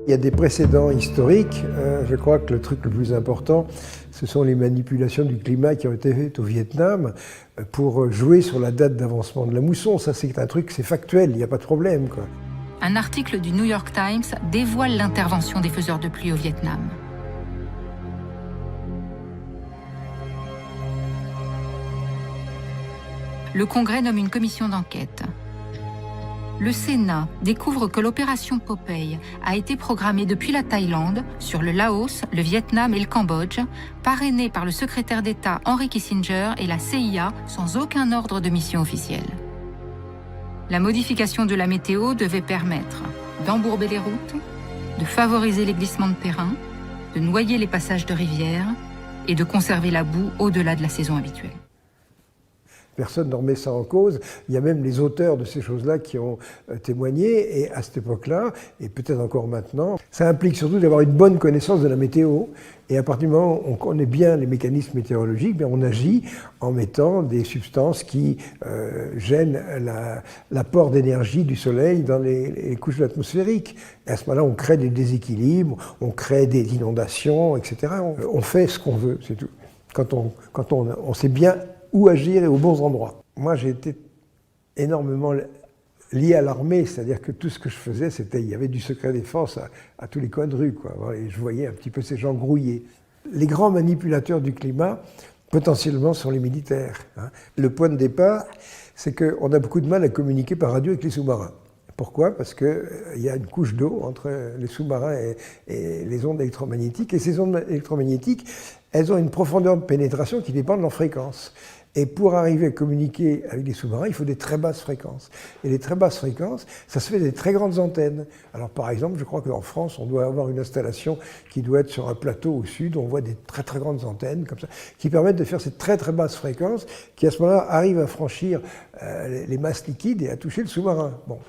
Il y a des précédents historiques. Je crois que le truc le plus important, ce sont les manipulations du climat qui ont été faites au Vietnam pour jouer sur la date d'avancement de la mousson. Ça, c'est un truc, c'est factuel, il n'y a pas de problème, quoi. Un article du New York Times dévoile l'intervention des faiseurs de pluie au Vietnam. Le Congrès nomme une commission d'enquête. Le Sénat découvre que l'opération Popeye a été programmée depuis la Thaïlande, sur le Laos, le Vietnam et le Cambodge, parrainée par le secrétaire d'État Henry Kissinger et la CIA sans aucun ordre de mission officiel. La modification de la météo devait permettre d'embourber les routes, de favoriser les glissements de terrain, de noyer les passages de rivières et de conserver la boue au-delà de la saison habituelle. Personne ne remet ça en cause. Il y a même les auteurs de ces choses-là qui ont témoigné. Et à cette époque-là, et peut-être encore maintenant, ça implique surtout d'avoir une bonne connaissance de la météo. Et à partir du moment où on connaît bien les mécanismes météorologiques, bien on agit en mettant des substances qui gênent l'apport d'énergie du soleil dans les couches atmosphériques. Et à ce moment-là, on crée des déséquilibres, on crée des inondations, etc. On fait ce qu'on veut, c'est tout. Quand on sait bien où agir et aux bons endroits. Moi, j'ai été énormément lié à l'armée, c'est-à-dire que tout ce que je faisais, il y avait du secret défense à tous les coins de rue, quoi. Et je voyais un petit peu ces gens grouiller. Les grands manipulateurs du climat, potentiellement, sont les militaires. Le point de départ, c'est qu'on a beaucoup de mal à communiquer par radio avec les sous-marins. Pourquoi? Parce qu'il y a une couche d'eau entre les sous-marins et les ondes électromagnétiques. Et ces ondes électromagnétiques, elles ont une profondeur de pénétration qui dépend de leur fréquence. Et pour arriver à communiquer avec les sous-marins, il faut des très basses fréquences. Et les très basses fréquences, ça se fait des très grandes antennes. Alors par exemple, je crois qu'en France, on doit avoir une installation qui doit être sur un plateau au sud, où on voit des très très grandes antennes comme ça, qui permettent de faire ces très très basses fréquences, qui à ce moment-là arrivent à franchir les masses liquides et à toucher le sous-marin. Bon.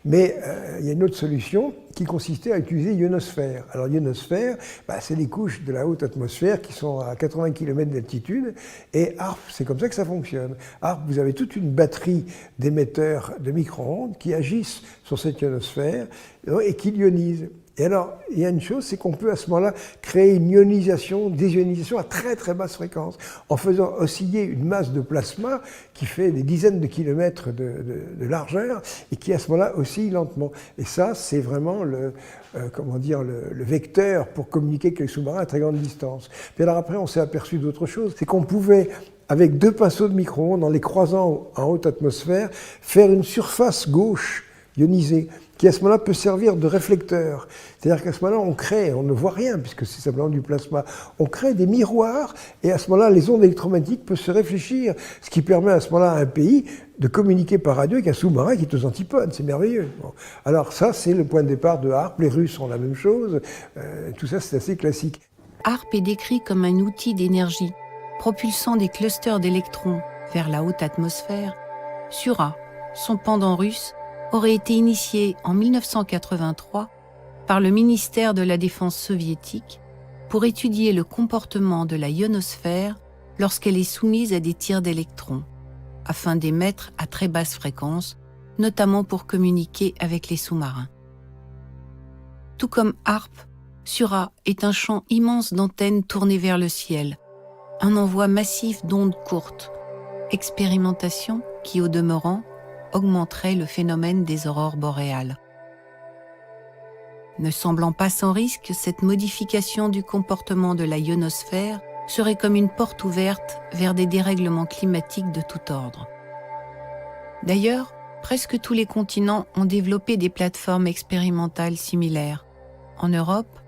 Mais il y a une autre solution qui consistait à utiliser ionosphère. Alors l'ionosphère, c'est les couches de la haute atmosphère qui sont à 80 km d'altitude, et HAARP, c'est comme ça que ça fonctionne. HAARP, vous avez toute une batterie d'émetteurs de micro-ondes qui agissent sur cette ionosphère et qui l'ionisent. Et alors, il y a une chose, c'est qu'on peut à ce moment-là créer une ionisation, désionisation à très très basse fréquence, en faisant osciller une masse de plasma qui fait des dizaines de kilomètres de largeur et qui à ce moment-là oscille lentement. Et ça, c'est vraiment le vecteur pour communiquer avec les sous-marins à très grande distance. Puis alors après, on s'est aperçu d'autre chose, c'est qu'on pouvait, avec deux pinceaux de micro-ondes, en les croisant en haute atmosphère, faire une surface gauche ionisée, qui à ce moment-là peut servir de réflecteur. C'est-à-dire qu'à ce moment-là, on ne voit rien, puisque c'est simplement du plasma. On crée des miroirs, et à ce moment-là, les ondes électromagnétiques peuvent se réfléchir, ce qui permet à ce moment-là à un pays de communiquer par radio avec un sous-marin qui est aux antipodes. C'est merveilleux. Bon. Alors ça, c'est le point de départ de HAARP. Les Russes ont la même chose. Tout ça, c'est assez classique. HAARP est décrit comme un outil d'énergie, propulsant des clusters d'électrons vers la haute atmosphère. Sura, son pendant russe, aurait été initié en 1983 par le ministère de la Défense soviétique pour étudier le comportement de la ionosphère lorsqu'elle est soumise à des tirs d'électrons, afin d'émettre à très basse fréquence, notamment pour communiquer avec les sous-marins. Tout comme HAARP, Sura est un champ immense d'antennes tournées vers le ciel, un envoi massif d'ondes courtes, expérimentation qui, au demeurant, augmenterait le phénomène des aurores boréales. Ne semblant pas sans risque, cette modification du comportement de la ionosphère serait comme une porte ouverte vers des dérèglements climatiques de tout ordre. D'ailleurs, presque tous les continents ont développé des plateformes expérimentales similaires. En Europe,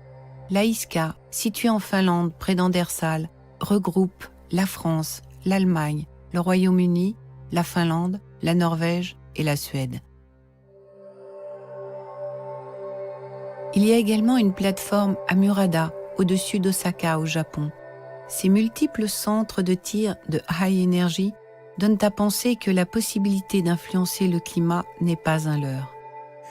l'AISCA, située en Finlande près d'Andersal, regroupe la France, l'Allemagne, le Royaume-Uni, la Finlande, la Norvège et la Suède. Il y a également une plateforme à Murada, au-dessus d'Osaka, au Japon. Ces multiples centres de tir de high energy donnent à penser que la possibilité d'influencer le climat n'est pas un leurre.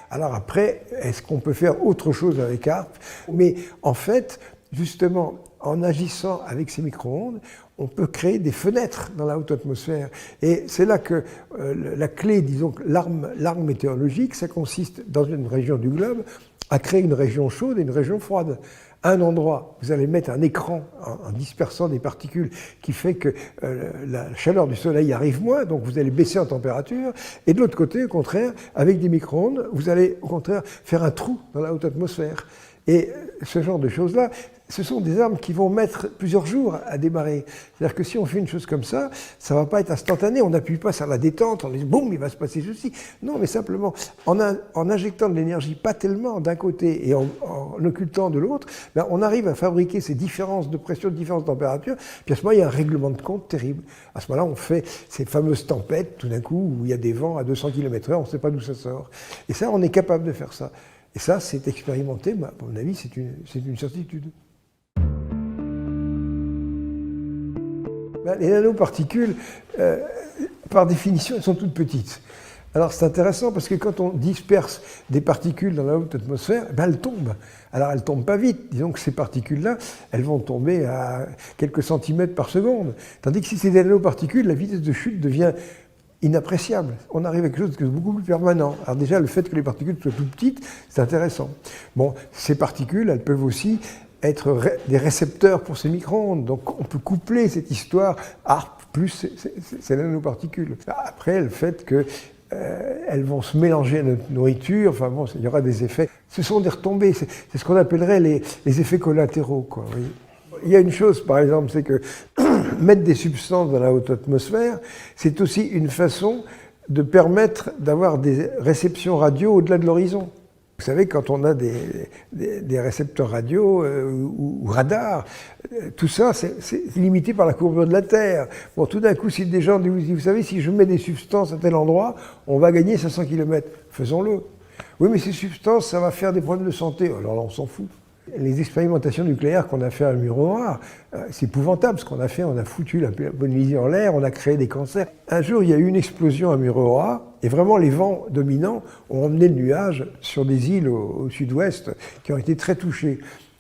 Alors après, est-ce qu'on peut faire autre chose avec HAARP? Mais en fait, justement, en agissant avec ces micro-ondes, on peut créer des fenêtres dans la haute atmosphère. Et c'est là que la clé, disons, l'arme météorologique, ça consiste, dans une région du globe, à créer une région chaude et une région froide. À un endroit, vous allez mettre un écran en dispersant des particules qui fait que la chaleur du soleil arrive moins, donc vous allez baisser en température. Et de l'autre côté, au contraire, avec des micro-ondes, vous allez au contraire faire un trou dans la haute atmosphère. Et ce genre de choses-là, ce sont des armes qui vont mettre plusieurs jours à démarrer. C'est-à-dire que si on fait une chose comme ça ne va pas être instantané. On n'appuie pas sur la détente, on dit boum, il va se passer ceci. Non, mais simplement, en injectant de l'énergie, pas tellement d'un côté et en occultant de l'autre, ben on arrive à fabriquer ces différences de pression, de différences de température. Puis à ce moment-là, il y a un règlement de compte terrible. À ce moment-là, on fait ces fameuses tempêtes, tout d'un coup, où il y a des vents à 200 km/h, on ne sait pas d'où ça sort. Et ça, on est capable de faire ça. Et ça, c'est expérimenté, mais à mon avis, c'est une certitude. Les nanoparticules, par définition, elles sont toutes petites. Alors c'est intéressant parce que quand on disperse des particules dans la haute atmosphère, ben elles tombent. Alors elles ne tombent pas vite. Disons que ces particules-là, elles vont tomber à quelques centimètres par seconde. Tandis que si c'est des nanoparticules, la vitesse de chute devient inappréciable. On arrive à quelque chose de beaucoup plus permanent. Alors déjà, le fait que les particules soient toutes petites, c'est intéressant. Bon, ces particules, elles peuvent aussi être des récepteurs pour ces micro-ondes. Donc on peut coupler cette histoire plus ces nanoparticules. Après, le fait que elles vont se mélanger à notre nourriture, enfin bon, il y aura des effets. Ce sont des retombées, c'est ce qu'on appellerait les effets collatéraux, quoi. Oui. Il y a une chose, par exemple, c'est que mettre des substances dans la haute atmosphère, c'est aussi une façon de permettre d'avoir des réceptions radio au-delà de l'horizon. Vous savez, quand on a des récepteurs radio ou radars, tout ça, c'est limité par la courbure de la Terre. Bon, tout d'un coup, si des gens disent, vous savez, si je mets des substances à tel endroit, on va gagner 500 km. Faisons-le. Oui, mais ces substances, ça va faire des problèmes de santé. Alors là, on s'en fout. Les expérimentations nucléaires qu'on a fait à Mururoa, c'est épouvantable ce qu'on a fait. On a foutu la Polynésie en l'air, on a créé des cancers. Un jour, il y a eu une explosion à Mururoa, et vraiment les vents dominants ont emmené le nuage sur des îles au sud-ouest qui ont été très touchées.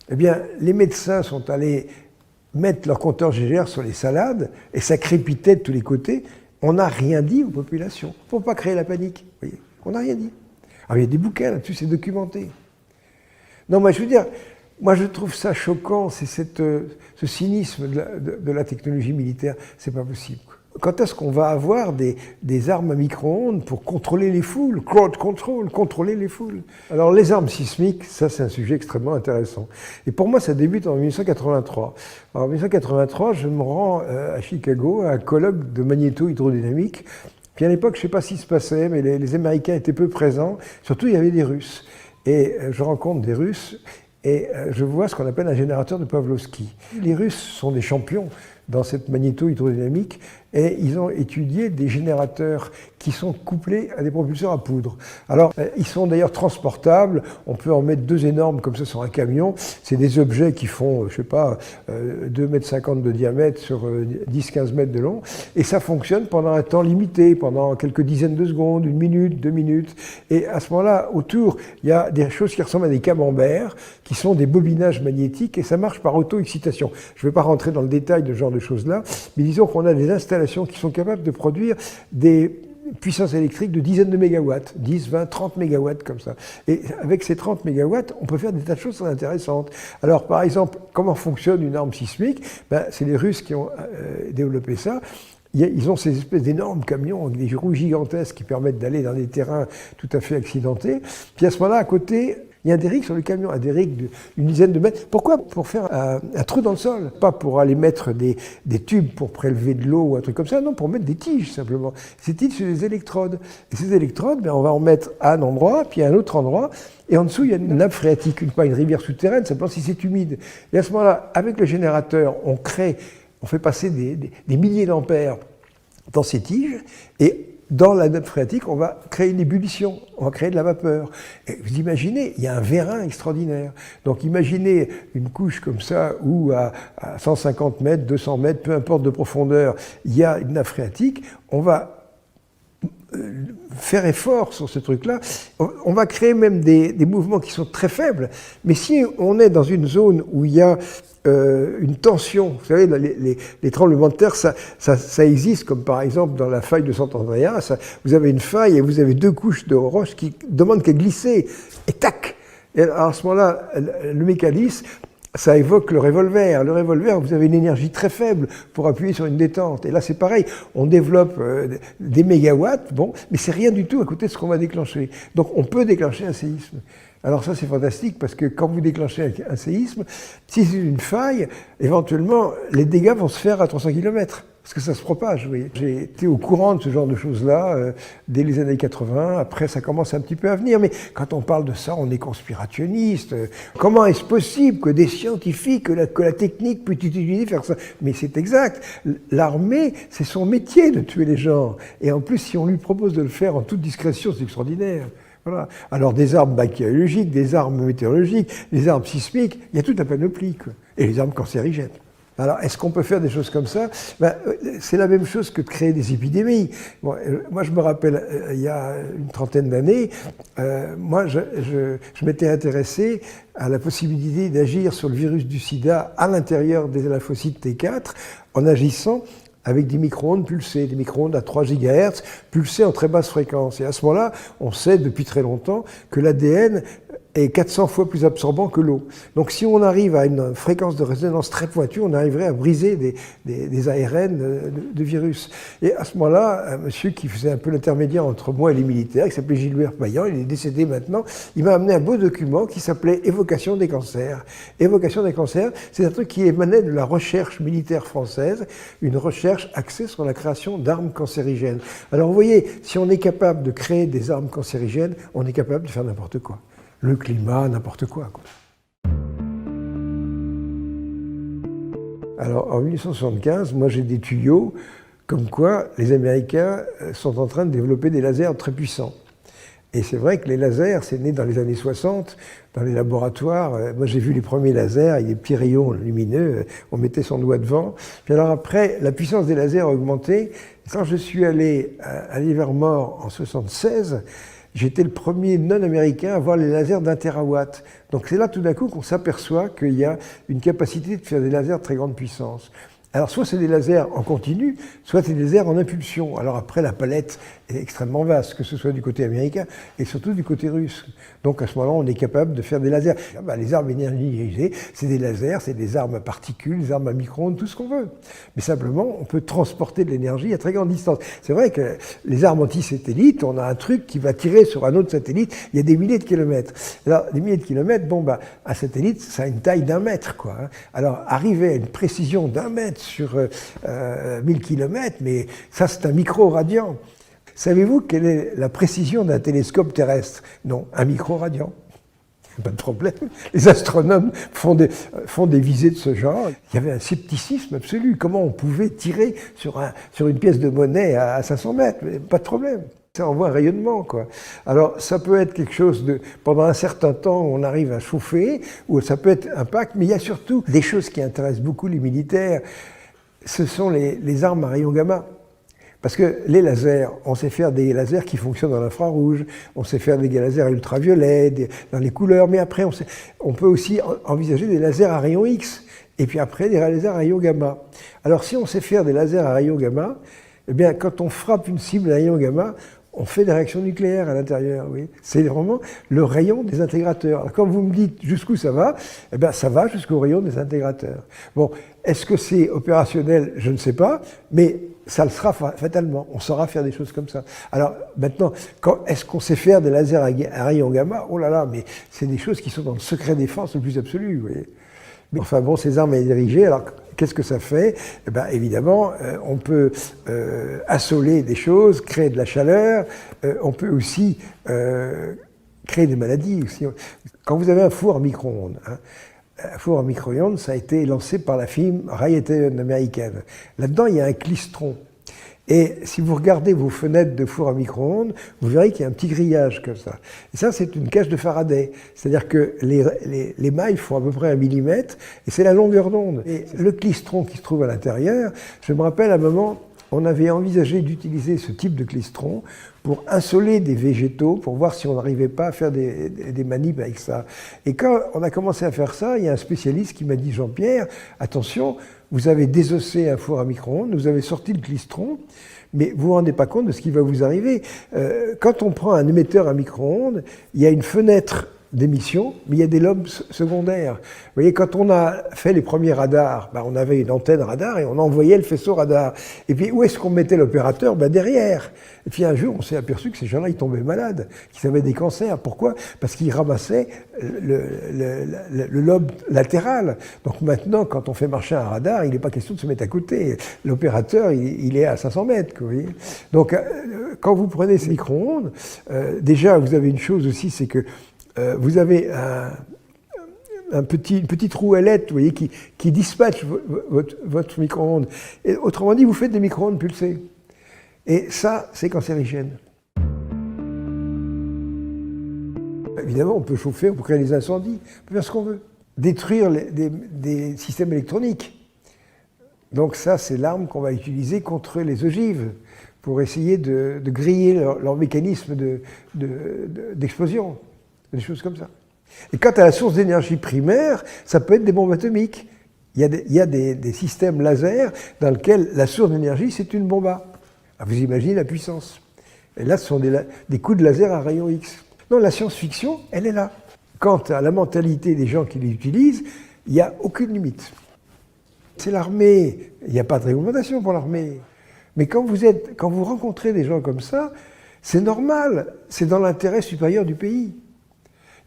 Eh bien, les médecins sont allés mettre leur compteur GGR sur les salades, et ça crépitait de tous les côtés. On n'a rien dit aux populations, pour ne pas créer la panique. Vous voyez, on n'a rien dit. Alors, il y a des bouquins là-dessus, c'est documenté. Non, mais je veux dire, moi, je trouve ça choquant, c'est ce cynisme de la technologie militaire. C'est pas possible. Quand est-ce qu'on va avoir des armes à micro-ondes pour contrôler les foules, crowd control, contrôler les foules? Alors, les armes sismiques, ça, c'est un sujet extrêmement intéressant. Et pour moi, ça débute en 1983. Alors, en 1983, je me rends à Chicago à un colloque de magnéto-hydrodynamique. Puis à l'époque, je ne sais pas ce qui se passait, mais les Américains étaient peu présents. Surtout, il y avait des Russes. Et je rencontre des Russes. Et je vois ce qu'on appelle un générateur de Pavlovsky. Les Russes sont des champions dans cette magnéto-hydrodynamique et ils ont étudié des générateurs qui sont couplés à des propulseurs à poudre. Alors, ils sont d'ailleurs transportables, on peut en mettre 2 énormes comme ça sur un camion. C'est des objets qui font, je sais pas, 2,50 m de diamètre sur 10-15 mètres de long, et ça fonctionne pendant un temps limité, pendant quelques dizaines de secondes, 1 minute, 2 minutes, et à ce moment-là, autour, il y a des choses qui ressemblent à des camemberts, qui sont des bobinages magnétiques, et ça marche par auto-excitation. Je ne vais pas rentrer dans le détail de ce genre de choses-là, mais disons qu'on a des installations qui sont capables de produire des puissance électrique de dizaines de mégawatts, 10, 20, 30 mégawatts comme ça. Et avec ces 30 mégawatts, on peut faire des tas de choses très intéressantes. Alors par exemple, comment fonctionne une arme sismique? C'est les Russes qui ont développé ça. Ils ont ces espèces d'énormes camions avec des roues gigantesques qui permettent d'aller dans des terrains tout à fait accidentés. Puis à ce moment-là, à côté, il y a un derrick sur le camion, un derrick d'une dizaine de mètres. Pourquoi? Pour faire un trou dans le sol. Pas pour aller mettre des tubes pour prélever de l'eau ou un truc comme ça, non, pour mettre des tiges simplement. Ces tiges, c'est des électrodes. Et ces électrodes, on va en mettre à un endroit, puis à un autre endroit. Et en dessous, il y a une nappe phréatique, une rivière souterraine, simplement si c'est humide. Et à ce moment-là, avec le générateur, on fait passer des milliers d'ampères dans ces tiges, et dans la nappe phréatique, on va créer une ébullition, on va créer de la vapeur. Et vous imaginez, il y a un vérin extraordinaire. Donc imaginez une couche comme ça, où à 150 mètres, 200 mètres, peu importe de profondeur, il y a une nappe phréatique, on va faire effort sur ce truc-là. On va créer même des mouvements qui sont très faibles, mais si on est dans une zone où il y a une tension, vous savez, les tremblements de terre, ça existe, comme par exemple dans la faille de Sant'Andrea, vous avez une faille et vous avez 2 couches de roches qui demandent qu'à glisser, et tac, Et alors, à ce moment-là, le mécanisme, ça évoque le revolver. Le revolver, vous avez une énergie très faible pour appuyer sur une détente. Et là, c'est pareil. On développe des mégawatts, bon, mais c'est rien du tout à côté de ce qu'on va déclencher. Donc, on peut déclencher un séisme. Alors ça, c'est fantastique parce que quand vous déclenchez un séisme, si c'est une faille, éventuellement, les dégâts vont se faire à 300 km. Parce que ça se propage, vous voyez. J'ai été au courant de ce genre de choses-là dès les années 80. Après, ça commence un petit peu à venir. Mais quand on parle de ça, on est conspirationniste. Comment est-ce possible que des scientifiques, que la technique peut utiliser faire ça? Mais c'est exact. L'armée, c'est son métier de tuer les gens. Et en plus, si on lui propose de le faire en toute discrétion, c'est extraordinaire. Voilà. Alors des armes bactériologiques, des armes météorologiques, des armes sismiques, il y a toute la panoplie, quoi. Et les armes cancérigènes. Alors, est-ce qu'on peut faire des choses comme ça? C'est la même chose que de créer des épidémies. Bon, moi, je me rappelle, il y a une trentaine d'années, moi, je m'étais intéressé à la possibilité d'agir sur le virus du sida à l'intérieur des lymphocytes T4 en agissant avec des micro-ondes pulsées, des micro-ondes à 3 GHz, pulsées en très basse fréquence. Et à ce moment-là, on sait depuis très longtemps que l'ADN est 400 fois plus absorbant que l'eau. Donc si on arrive à une fréquence de résonance très pointue, on arriverait à briser des ARN de virus. Et à ce moment-là, un monsieur qui faisait un peu l'intermédiaire entre moi et les militaires, qui s'appelait Gilbert Payan, il est décédé maintenant, il m'a amené un beau document qui s'appelait Évocation des cancers. Évocation des cancers, c'est un truc qui émanait de la recherche militaire française, une recherche axée sur la création d'armes cancérigènes. Alors vous voyez, si on est capable de créer des armes cancérigènes, on est capable de faire n'importe quoi. Le climat, n'importe quoi. Alors, en 1875, moi j'ai des tuyaux comme quoi les Américains sont en train de développer des lasers très puissants. Et c'est vrai que les lasers, c'est né dans les années 60, dans les laboratoires. Moi j'ai vu les premiers lasers avec des petits rayons lumineux, on mettait son doigt devant. Puis alors après, la puissance des lasers a augmenté. Quand je suis allé à Livermore en 1976, j'étais le premier non-américain à voir les lasers d'1 terawatt. Donc c'est là tout d'un coup qu'on s'aperçoit qu'il y a une capacité de faire des lasers de très grande puissance. Alors soit c'est des lasers en continu, soit c'est des lasers en impulsion. Alors après la palette est extrêmement vaste, que ce soit du côté américain et surtout du côté russe. Donc à ce moment-là, on est capable de faire des lasers. Les armes énergisées, c'est des lasers, c'est des armes à particules, des armes à micro-ondes, tout ce qu'on veut. Mais simplement, on peut transporter de l'énergie à très grande distance. C'est vrai que les armes anti-satellites, on a un truc qui va tirer sur un autre satellite, il y a des milliers de kilomètres. Alors des milliers de kilomètres, un satellite, ça a une taille d'1 mètre, quoi. Alors arriver à une précision d'1 mètre sur 1000 km, mais ça c'est un micro-radian. Savez-vous quelle est la précision d'un télescope terrestre? Non, un micro-radian. Pas de problème. Les astronomes font des visées de ce genre. Il y avait un scepticisme absolu. Comment on pouvait tirer sur une pièce de monnaie à 500 mètres? Pas de problème. Ça envoie un rayonnement, quoi. Alors, ça peut être quelque chose de... Pendant un certain temps, on arrive à chauffer, ou ça peut être impact, mais il y a surtout des choses qui intéressent beaucoup les militaires. Ce sont les armes à rayons gamma. Parce que les lasers, on sait faire des lasers qui fonctionnent dans l'infrarouge, on sait faire des lasers ultraviolets, dans les couleurs, mais après, on peut aussi envisager des lasers à rayons X, et puis après, des lasers à rayons gamma. Alors, si on sait faire des lasers à rayons gamma, eh bien, quand on frappe une cible à rayons gamma, on fait des réactions nucléaires à l'intérieur, oui. C'est vraiment le rayon des intégrateurs. Alors, quand vous me dites jusqu'où ça va, eh bien, ça va jusqu'au rayon des intégrateurs. Bon, est-ce que c'est opérationnel? Je ne sais pas, mais ça le sera fatalement. On saura faire des choses comme ça. Alors, maintenant, est-ce qu'on sait faire des lasers à rayons gamma? Oh là là, mais c'est des choses qui sont dans le secret défense le plus absolu, vous voyez. Mais enfin bon, ces armes à diriger, alors qu'est-ce que ça fait? Eh bien, évidemment, on peut assoler des choses, créer de la chaleur, on peut aussi créer des maladies. Aussi. Quand vous avez un four à micro-ondes, un four à micro-ondes, ça a été lancé par la firme Raytheon américaine. Là-dedans, il y a un klystron. Et si vous regardez vos fenêtres de four à micro-ondes, vous verrez qu'il y a un petit grillage comme ça. Et ça, c'est une cage de Faraday. C'est-à-dire que les mailles font à peu près 1 millimètre, et c'est la longueur d'onde. Et le klystron qui se trouve à l'intérieur, je me rappelle à un moment, on avait envisagé d'utiliser ce type de klystron pour insoler des végétaux, pour voir si on n'arrivait pas à faire des manips avec ça. Et quand on a commencé à faire ça, il y a un spécialiste qui m'a dit, Jean-Pierre, attention, vous avez désossé un four à micro-ondes, vous avez sorti le klystron, mais vous vous rendez pas compte de ce qui va vous arriver. Quand on prend un émetteur à micro-ondes, il y a une fenêtre d'émission, mais il y a des lobes secondaires. Vous voyez, quand on a fait les premiers radars, on avait une antenne radar et on envoyait le faisceau radar. Et puis, où est-ce qu'on mettait l'opérateur? Derrière. Et puis un jour, on s'est aperçu que ces gens-là, ils tombaient malades, qu'ils avaient des cancers. Pourquoi? Parce qu'ils ramassaient le lobe latéral. Donc maintenant, quand on fait marcher un radar, il n'est pas question de se mettre à côté. L'opérateur, il est à 500 mètres. Vous voyez. Donc, quand vous prenez ces micro-ondes, déjà, vous avez une chose aussi, c'est que vous avez une petite rouellette, vous voyez, qui dispatche votre micro-ondes. Et autrement dit, vous faites des micro-ondes pulsées. Et ça, c'est cancérigène. Évidemment, on peut chauffer, on peut créer des incendies, on peut faire ce qu'on veut. Détruire des systèmes électroniques. Donc ça, c'est l'arme qu'on va utiliser contre les ogives, pour essayer de griller leur mécanisme d'explosion, des choses comme ça. Et quant à la source d'énergie primaire, ça peut être des bombes atomiques. Il y a des systèmes laser dans lesquels la source d'énergie, c'est une bombe A. Alors vous imaginez la puissance. Et là, ce sont des coups de laser à rayons X. Non, la science-fiction, elle est là. Quant à la mentalité des gens qui l'utilisent, il n'y a aucune limite. C'est l'armée, il n'y a pas de réglementation pour l'armée. Mais quand vous rencontrez des gens comme ça, c'est normal, c'est dans l'intérêt supérieur du pays.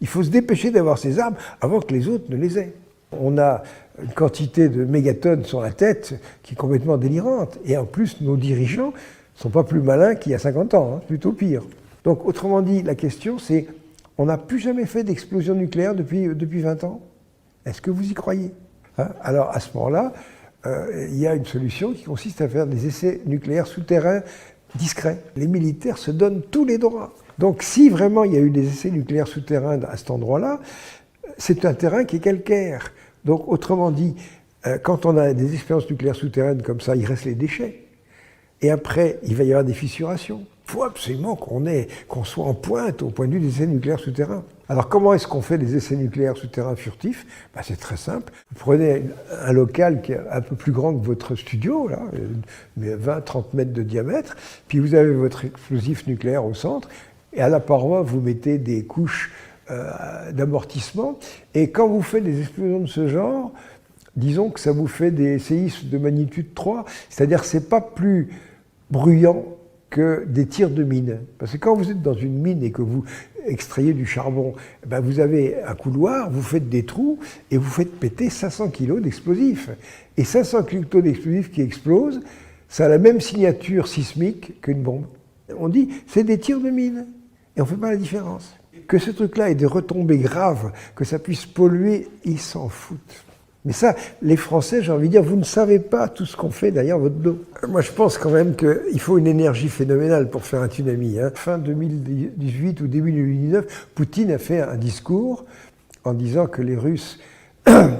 Il faut se dépêcher d'avoir ces armes avant que les autres ne les aient. On a une quantité de mégatonnes sur la tête qui est complètement délirante. Et en plus, nos dirigeants ne sont pas plus malins qu'il y a 50 ans, plutôt pire. Donc, autrement dit, la question, c'est, on n'a plus jamais fait d'explosion nucléaire depuis 20 ans. Est-ce que vous y croyez? Alors, à ce moment-là, il y a une solution qui consiste à faire des essais nucléaires souterrains discrets. Les militaires se donnent tous les droits. Donc, si vraiment il y a eu des essais nucléaires souterrains à cet endroit-là, c'est un terrain qui est calcaire. Donc, autrement dit, quand on a des expériences nucléaires souterraines comme ça, il reste les déchets. Et après, il va y avoir des fissurations. Il faut absolument qu'on soit en pointe au point de vue des essais nucléaires souterrains. Alors, comment est-ce qu'on fait des essais nucléaires souterrains furtifs? C'est très simple. Vous prenez un local qui est un peu plus grand que votre studio, là, 20-30 mètres de diamètre, puis vous avez votre explosif nucléaire au centre, et à la paroi, vous mettez des couches d'amortissement. Et quand vous faites des explosions de ce genre, disons que ça vous fait des séismes de magnitude 3, c'est-à-dire que ce n'est pas plus bruyant que des tirs de mine. Parce que quand vous êtes dans une mine et que vous extrayez du charbon, vous avez un couloir, vous faites des trous et vous faites péter 500 kg d'explosifs. Et 500 kg d'explosifs qui explosent, ça a la même signature sismique qu'une bombe. On dit, c'est des tirs de mine. Et on ne fait pas la différence. Que ce truc-là ait des retombées graves, que ça puisse polluer, ils s'en foutent. Mais ça, les Français, j'ai envie de dire, vous ne savez pas tout ce qu'on fait derrière votre dos. Moi, je pense quand même qu'il faut une énergie phénoménale pour faire un tsunami. Fin 2018 ou début 2019, Poutine a fait un discours en disant que les Russes,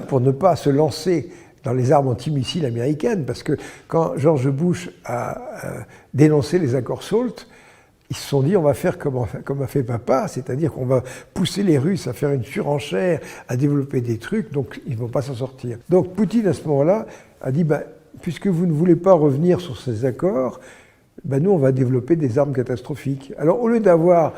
pour ne pas se lancer dans les armes antimissiles américaines, parce que quand George Bush a dénoncé les accords SALT, ils se sont dit, on va faire comme a fait papa, c'est-à-dire qu'on va pousser les Russes à faire une surenchère, à développer des trucs, donc ils ne vont pas s'en sortir. Donc Poutine, à ce moment-là, a dit, puisque vous ne voulez pas revenir sur ces accords, nous, on va développer des armes catastrophiques. Alors, au lieu d'avoir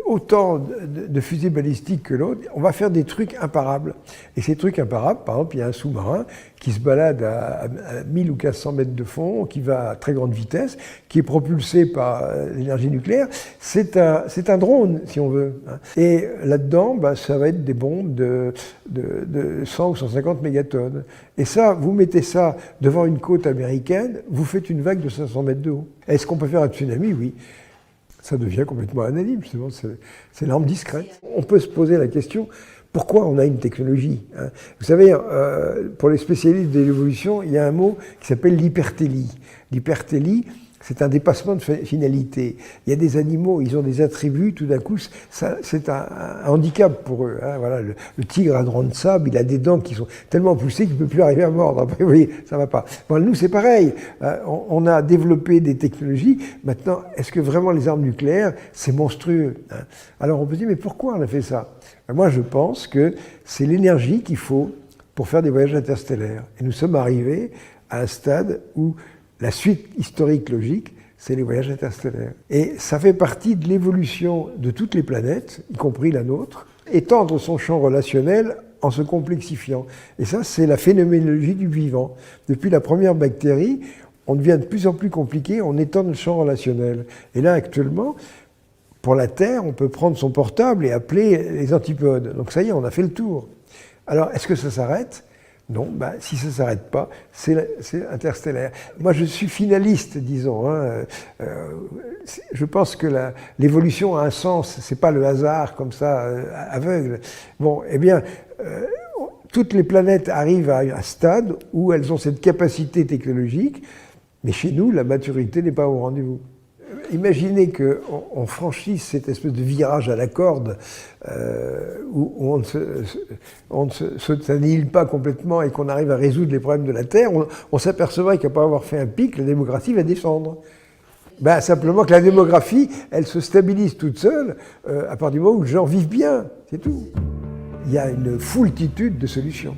autant de fusées balistiques que l'autre, on va faire des trucs imparables. Et ces trucs imparables, par exemple, il y a un sous-marin qui se balade à 1000 ou 1500 mètres de fond, qui va à très grande vitesse, qui est propulsé par l'énergie nucléaire. C'est un drone, si on veut. Et là-dedans, ça va être des bombes de 100 ou 150 mégatonnes. Et ça, vous mettez ça devant une côte américaine, vous faites une vague de 500 mètres de haut. Est-ce qu'on peut faire un tsunami? Oui. Ça devient complètement anonyme, justement, c'est l'arme discrète. On peut se poser la question, pourquoi on a une technologie? Vous savez, pour les spécialistes de l'évolution, il y a un mot qui s'appelle l'hypertélie. L'hypertélie, c'est un dépassement de finalité. Il y a des animaux, ils ont des attributs, tout d'un coup, c'est un handicap pour eux. Voilà, le tigre a un dent de sable, il a des dents qui sont tellement poussées qu'il ne peut plus arriver à mordre. Après, vous voyez, ça ne va pas. Nous, c'est pareil. On a développé des technologies. Maintenant, est-ce que vraiment les armes nucléaires, c'est monstrueux? Alors, on peut se dire, mais pourquoi on a fait ça? Moi, je pense que c'est l'énergie qu'il faut pour faire des voyages interstellaires. Et nous sommes arrivés à un stade où la suite historique logique, c'est les voyages interstellaires. Et ça fait partie de l'évolution de toutes les planètes, y compris la nôtre. étendre son champ relationnel en se complexifiant. Et ça, c'est la phénoménologie du vivant. Depuis la première bactérie, on devient de plus en plus compliqué, on étend le champ relationnel. Et là, actuellement, pour la Terre, on peut prendre son portable et appeler les antipodes. Donc ça y est, on a fait le tour. Alors, est-ce que ça s'arrête ? Non, si ça ne s'arrête pas, c'est interstellaire. Moi, je suis finaliste, disons. Je pense que l'évolution a un sens, ce n'est pas le hasard comme ça, aveugle. Bon, eh bien, toutes les planètes arrivent à un stade où elles ont cette capacité technologique, mais chez nous, la maturité n'est pas au rendez-vous. Imaginez qu'on franchisse cette espèce de virage à la corde où on ne s'annihile pas complètement et qu'on arrive à résoudre les problèmes de la Terre, on s'apercevrait qu'après avoir fait un pic, la démographie va descendre. Simplement que la démographie, elle se stabilise toute seule à partir du moment où les gens vivent bien, c'est tout. Il y a une foultitude de solutions.